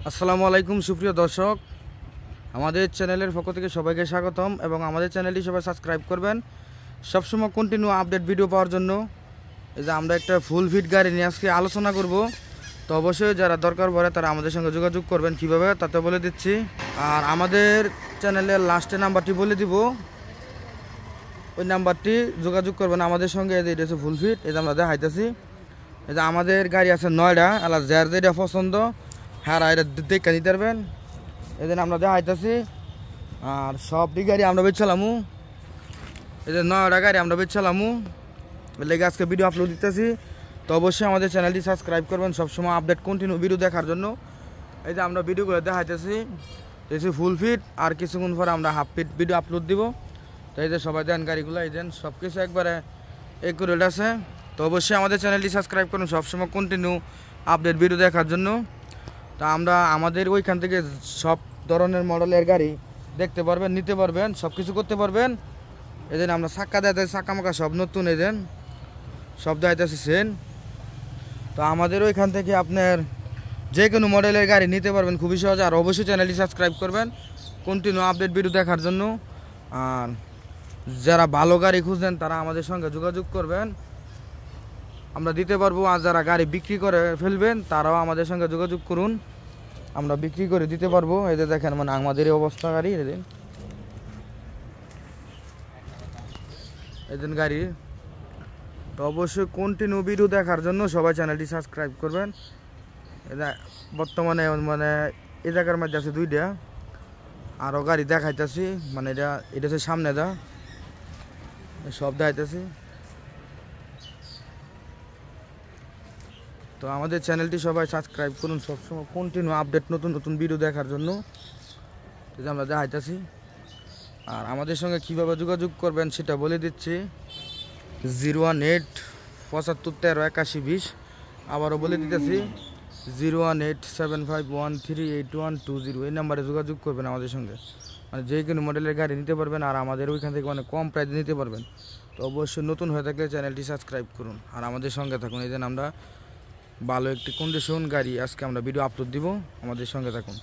আসসালামু আলাইকুম সুপ্রিয় দর্শক, আমাদের চ্যানেলের পক্ষ থেকে সবাইকে স্বাগতম এবং আমাদের চ্যানেলটি সবাই সাবস্ক্রাইব করবেন সবসময় কন্টিনিউ আপডেট ভিডিও পাওয়ার জন্য। এই যে আমরা একটা ফুল ফিট গাড়ি নিয়ে আজকে আলোচনা করব, তো অবশ্যই যারা দরকার পড়ে তারা আমাদের সঙ্গে যোগাযোগ করবেন। কিভাবে তাতে বলে দিচ্ছি, আর আমাদের চ্যানেলের লাস্টে নাম্বারটি বলে দিব, ওই নাম্বারটি যোগাযোগ করবেন আমাদের সঙ্গে। এই যে এটা হচ্ছে ফুল ফিট, এই যে আমরা দেখাইতেছি। এই যে আমাদের গাড়ি আছে 9টা, আলা যার যেটা পছন্দ হ্যাঁ এটা দেখে নিতে পারবেন। এই জন্য আমরা দেখাইতেছি, আর সবটি গাড়ি আমরা বেচলামু। এই যে 9টা গাড়ি আমরা বেচলামু, লেগে আজকে ভিডিও আপলোড দিতেছি। তো অবশ্যই আমাদের চ্যানেলটি সাবস্ক্রাইব করবেন সবসময় আপডেট কন্টিনিউ ভিডিও দেখার জন্য। এই যে আমরা ভিডিওগুলো দেখাইতেছি, এই যে ফুল ফিট, আর কিছুক্ষণ পরে আমরা হাফ ফিট ভিডিও আপলোড দিব। তো এই যে সবাই দেন গাড়িগুলো, এই দেন সব কিছু একবারে একুরেট আছে। তো অবশ্যই আমাদের চ্যানেলটি সাবস্ক্রাইব করুন সবসময় কন্টিনিউ আপডেট ভিডিও দেখার জন্য। তা আমরা আমাদের ওইখান থেকে সব ধরনের মডেলের গাড়ি দেখতে পারবেন, নিতে পারবেন, সব কিছু করতে পারবেন। এই জন্য আমরা চাক্কা দেখাতে, চাক্কা মাক্কা সব নতুন, এই দেন সব দেখাইতেছেন। তো আমাদের ওইখান থেকে আপনার যে কোনো মডেলের গাড়ি নিতে পারবেন খুবই সহজে। আর অবশ্যই চ্যানেলটি সাবস্ক্রাইব করবেন কন্টিনিউ আপডেট ভিডিও দেখার জন্য। আর যারা ভালো গাড়ি খুঁজছেন তারা আমাদের সঙ্গে যোগাযোগ করবেন, আমরা দিতে পারবো। আর যারা গাড়ি বিক্রি করে ফেলবেন তারাও আমাদের সঙ্গে যোগাযোগ করুন, আমরা বিক্রি করে দিতে পারবো। এদের দেখেন মানে আমাদের এই অবস্থা গাড়ি, এদের গাড়ির। তো অবশ্যই কন্টিনিউ ভিডিও দেখার জন্য সবাই চ্যানেলটি সাবস্ক্রাইব করবেন। এটা বর্তমানে মানে এই জায়গার মধ্যে আছে 2টা, আরও গাড়ি দেখাইতেছি, মানে এটা হচ্ছে সামনে দা সব দেখাইতেছি। তো আমাদের চ্যানেলটি সবাই সাবস্ক্রাইব করুন সবসময় কন্টিনিউ আপডেট নতুন নতুন ভিডিও দেখার জন্য, যদি আমরা দেখাইতেছি। আর আমাদের সঙ্গে কীভাবে যোগাযোগ করবেন সেটা বলে দিচ্ছি, 018 75 13 81 20। আবারও বলে দিতেছি, 018 75 13 8120। এই নাম্বারে যোগাযোগ করবেন আমাদের সঙ্গে, মানে যে কোনো মডেলের গাড়ি নিতে পারবেন। আর আমাদের ওইখান থেকে অনেক কম প্রাইসে নিতে পারবেন। তো অবশ্যই নতুন হয়ে থাকলে চ্যানেলটি সাবস্ক্রাইব করুন আর আমাদের সঙ্গে থাকুন। এই জন্য আমরা ভালো একটি কন্ডিশন গাড়ি আজকে আমরা ভিডিও আপলোড দিব, আমাদের সঙ্গে থাকুন।